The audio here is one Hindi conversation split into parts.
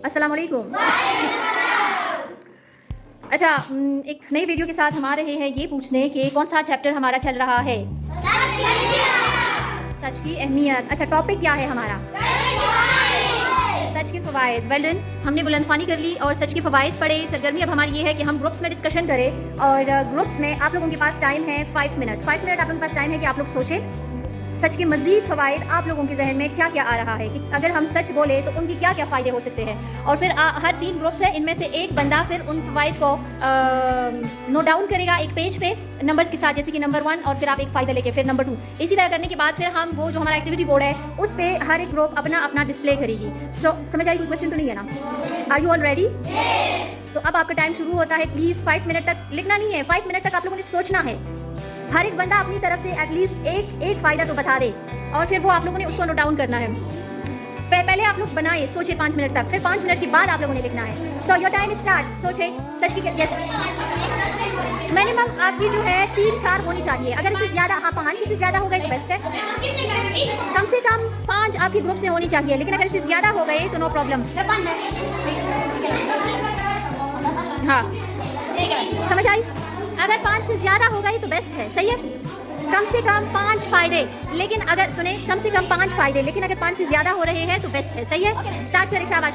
अस्सलाम वालेकुम। अच्छा, एक नई वीडियो के साथ हम आ रहे हैं ये पूछने कि कौन सा चैप्टर हमारा चल रहा है। सच की अहमियत। अच्छा, टॉपिक क्या है हमारा? सच के फ़वाइद। वेल डन, हमने बुलंदफ़ानी कर ली और सच के फ़वाइद पढ़े। सरगर्मी अब हमारी ये है कि हम ग्रुप्स में डिस्कशन करें और ग्रुप्स में आप लोगों के पास टाइम है 5 मिनट। 5 मिनट आप लोगों के पास टाइम है कि आप लोग सोचें सच के मज़ीद फ़वाइद आप लोगों के जहन में क्या क्या आ रहा है कि अगर हम सच बोले तो उनकी क्या क्या फ़ायदे हो सकते हैं। और फिर हर 3 ग्रुप्स है, इनमें से एक बंदा फिर उन फ़वाइद को नोट डाउन करेगा एक पेज पे नंबर्स के साथ, जैसे कि नंबर 1 और फिर आप एक फ़ायदा लेके फिर नंबर 2। इसी तरह करने के बाद फिर हम वो जो हमारा एक्टिविटी बोर्ड है उस पर हर एक ग्रुप अपना अपना डिस्प्ले करेगी। समझ आई? कोई क्वेश्चन तो नहीं है ना? Are you all ready? तो अब आपका टाइम शुरू होता है। प्लीज़ 5 मिनट तक लिखना नहीं है, 5 मिनट तक आप लोगों ने सोचना है। हर एक बंदा अपनी तरफ से एटलीस्ट एक फ़ायदा तो बता दे और फिर वो आप लोगों ने उसको नोट डाउन करना है। पहले आप लोग बनाए, सोचे 5 मिनट तक, फिर 5 मिनट के बाद आप लोगों ने लिखना है। So your time start. सोचे सच की यस, मिनिमम आपकी जो है 3-4 होनी चाहिए। अगर इससे ज़्यादा, हाँ 5 से ज़्यादा हो गए तो बेस्ट है। कम से कम 5 आपकी ग्रुप से होनी चाहिए, लेकिन अगर इससे ज़्यादा हो गए तो नो प्रॉब्लम। हाँ, समझ आई? अगर 5 से ज़्यादा हो गई तो बेस्ट है, सही है। कम से कम 5 फ़ायदे, लेकिन अगर सुने कम से कम 5 फ़ायदे, लेकिन अगर 5 से ज़्यादा हो रहे हैं तो बेस्ट है, सही है। स्टार्ट करें, शाबाश।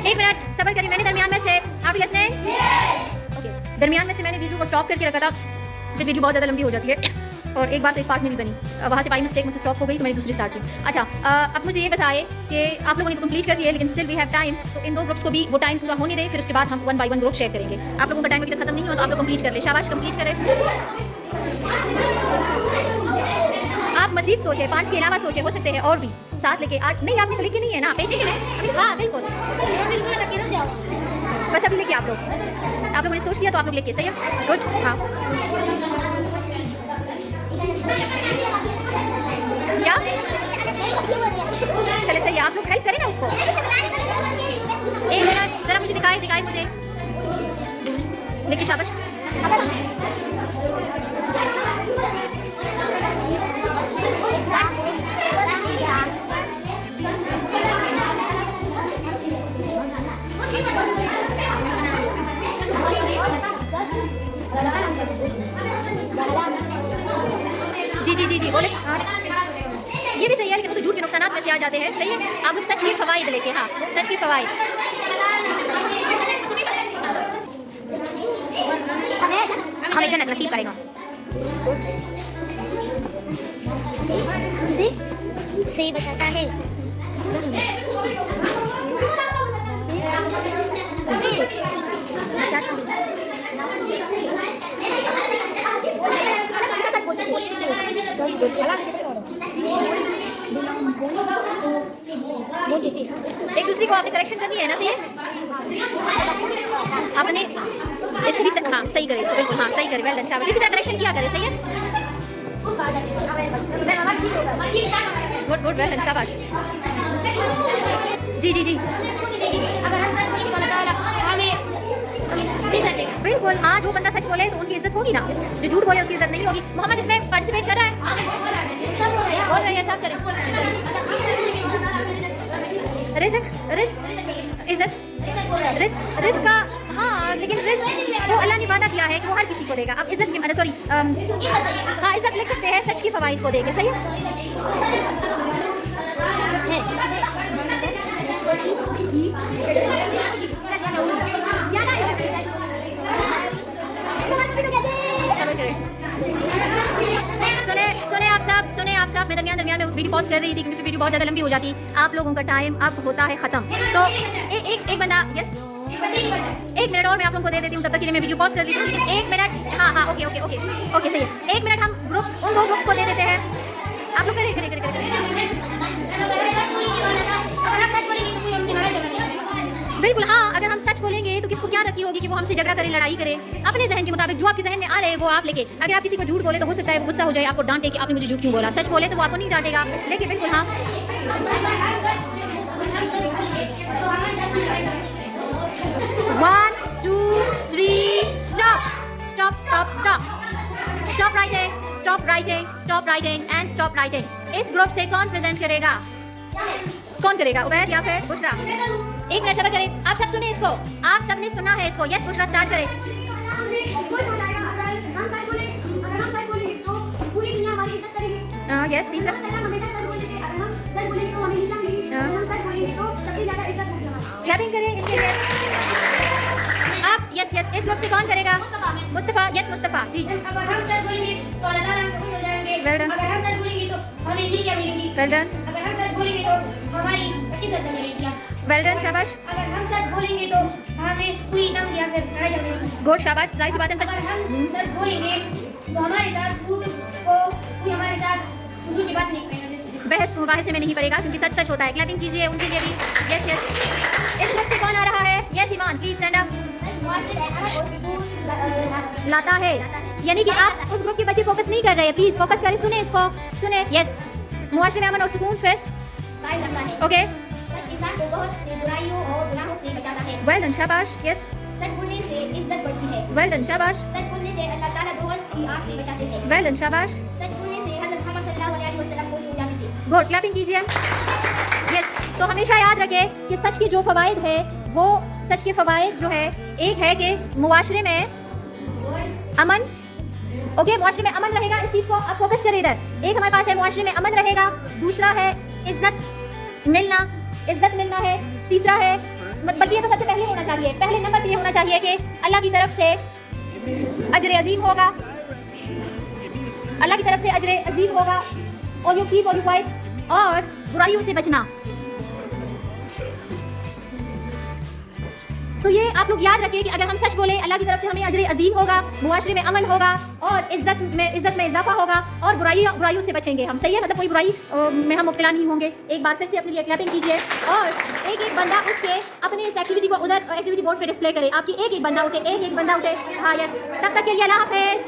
एक मिनट सब्र करिए। मैंने दरमियान में से आपकी लिसनिंग ओके, दरमियान में से मैंने वीडियो को स्टॉप करके रखा था, फिर वीडियो बहुत ज़्यादा लंबी हो जाती है और एक बार तो एक पार्ट में भी बनी, वहाँ से बाई मिस्टेक मुझसे स्टॉप हो गई तो मैंने दूसरी स्टार्ट की। अच्छा, अब मुझे ये बताएं कि आप लोगों ने तो कंप्लीट कर लिया, लेकिन स्टिल वी हैव टाइम, तो इन 2 ग्रुप्स को भी वो टाइम पूरा होने दें, फिर उसके बाद हम 1 बाय 1 ग्रुप शेयर करेंगे। आप लोगों का टाइम अभी तक खत्म नहीं हुआ तो आप लोग कंप्लीट कर ले। शाबाश, कंप्लीट करें। आप मजीद सोचे, 5 के अलावा सोचे, हो सकते हैं और भी साथ लेके 8 नहीं, आपने तो लिखे नहीं है ना, पेज लिखे नहीं। हाँ बिल्कुल, बस अभी लेके आप लोगों ने सोच लिया तो आप लोग लेके, सही है, गुड। हाँ क्या चले, सही है, आप लोग हेल्प करें ना उसको। एक मिनट जरा मुझे दिखाए मुझे लेके, शाबाश। जी बोले। हाँ ये भी सही है, लेकिन वो तो झूठ के नुकसानात में से आ जाते हैं, सही है। आप लोग सच के फ़वाइद लेके, हाँ सच के फ़वाइद। हमें जन्नत नसीब करेगा। से बचाता है। एक दूसरे को आपने करेक्शन करनी है ना, सही है। आपने इसको भी हाँ सही करे, इसको बिल्कुल हाँ सही करे, वेल डन, शाबाश। इसी तरह करेक्शन किया करे, सही है, गुड गुड, वेल डन, शाबाश। जी बिल्कुल, हाँ जो बंदा सच बोले तो उनकी इज्जत होगी ना, जो झूठ बोले उसकी इज्जत नहीं होगी। मोहम्मद इसमें पार्टिसिपेट कर रहा है, बोल रहे हैं, सब करें। रिस्क इज्जत रिस्क का, हाँ लेकिन रिस्क वो अल्लाह ने वादा किया है कि वो हर किसी को देगा। अब इज्जत की सॉरी हाँ इज्जत लिख सकते हैं सच की फवाइद को देके, सही है। पॉज कर रही थी क्योंकि फिर वीडियो बहुत ज़्यादा लंबी हो जाती। आप लोगों का टाइम अब होता है ख़त्म। तो एक बंदा, यस 1 मिनट और मैं आप लोगों को दे देती हूँ, तब तक के लिए मैं वीडियो पॉज कर लेती हूँ। लेकिन 1 मिनट, हाँ ओके सही है। 1 मिनट हम ग्रुप उन 2 ग्रुप्स को दे देते हैं। आप लोग करें। बिल्कुल हाँ, अगर हम सच बोलेंगे तो किसको क्या रखी होगी कि वो हमसे झगड़ा करे, लड़ाई करे। अपने जहन के मुताबिक जो आपके जहन में आ रहे हैं वो आप लेके। अगर आप किसी को झूठ बोले तो हो सकता है वो गुस्सा हो जाए, आपको डांटे कि आपने मुझे झूठ क्यों बोला। सच बोले तो वो आपको नहीं डांटेगा, लेकिन बिल्कुल हाँ। 1 2 3 stop writing and stop writing. इस ग्रुप से कौन प्रेजेंट करेगा? कौन करेगा, उबैद या फिर बुशरा? 1 मिनट सब्र करें। आप सब सुने इसको, आप सबने सुना है इसको। यस बुशरा स्टार्ट करें। यस तीसरा। क्लैपिंग करें इनके लिए। आप यस इस ग्रुप से कौन करेगा? मुस्तफा, यस मुस्तफा जी। अगर हम सच बोलेंगे तो अल्लाह ताला हमसे खुश हो जाएंगे। Well done. अगर हम सच बोलेंगे तो हमें नीचे मिलेगी। वेल डन, अगर हम सच बोलेंगे तो हमारी इज्जत मिलेगी। वेल डन, शाबाश, अगर हम सच बोलेंगे तो हमें कोई दम या फिर लड़ाई मिलेगी। गुड, शाबाश, जाहिर सी बात है अगर सच। हम सच बोलेंगे तो हमारे साथ कोई हमारे साथ फजूल की बात नहीं करेगा। बहस मुबाहिसे में नहीं पड़ेगा क्योंकि सच सच होता है। क्लैपिंग कीजिए उनके लिए भी। यस इस ग्रुप से कौन आ रहा है? Yes Iman, please stand up. लाता है, यानी कि आप उस ग्रुप के बच्चे फोकस नहीं कर रहे हैं। प्लीज फोकस करें, सुने इसको, सुने। यस मुआशरे में अमन और सुकून फिर कायम रखता है। ओके, सच इंसान को बहुत से बुराइयों और गुनाहों से बचाता है। वेल डन, शाबाश, यस सच बोलने से इज्जत बढ़ती है। वेल डन, शाबाश, सच बोलने से अल्लाह ताला दोस्त की आग से बचाते हैं। वेल डन, शाबाश, सच बोलने से हज़रत मोहम्मद सल्लल्लाहु अलैहि वसल्लम खुश हो जाते थे। गुड, क्लैपिंग कीजिए। यस तो हमेशा याद रखें कि सच के जो फ़वाइद है वो सच के फ़वाइद जो है, एक है कि मुआशरे में अमन, ओके मुआशरे में अमन रहेगा। इस चीज़ को आप फोकस करें इधर। एक हमारे पास है मुआशरे में अमन रहेगा, दूसरा है इज्जत मिलना है, तीसरा है बल्कि ये तो सबसे पहले होना चाहिए, पहले नंबर पे ये होना चाहिए कि अल्लाह की तरफ से अजर अजीम होगा, अल्लाह की तरफ से अजर अजीम होगा। और यू कीप और यू क्वाइट, और बुराइयों से बचना। तो ये आप लोग याद रखें कि अगर हम सच बोले अल्लाह की तरफ से हमें अजर अजीम होगा, मुआशरे में अमन होगा और इज्जत में इजाफा होगा और बुराइयों से बचेंगे हम। सही है, मतलब कोई बुराई में हम मुब्तला नहीं होंगे। एक बार फिर से अपने लिए क्लैपिंग कीजिए और एक बंदा उठ के अपने इस एक्टिविटी को उधर एक्टिविटी बोर्ड पे डिस्प्ले करे। आपकी एक बंदा उठे, एक बंदा उठे। हाँ यस, तब तक के लिए अल्लाह हाफिज़।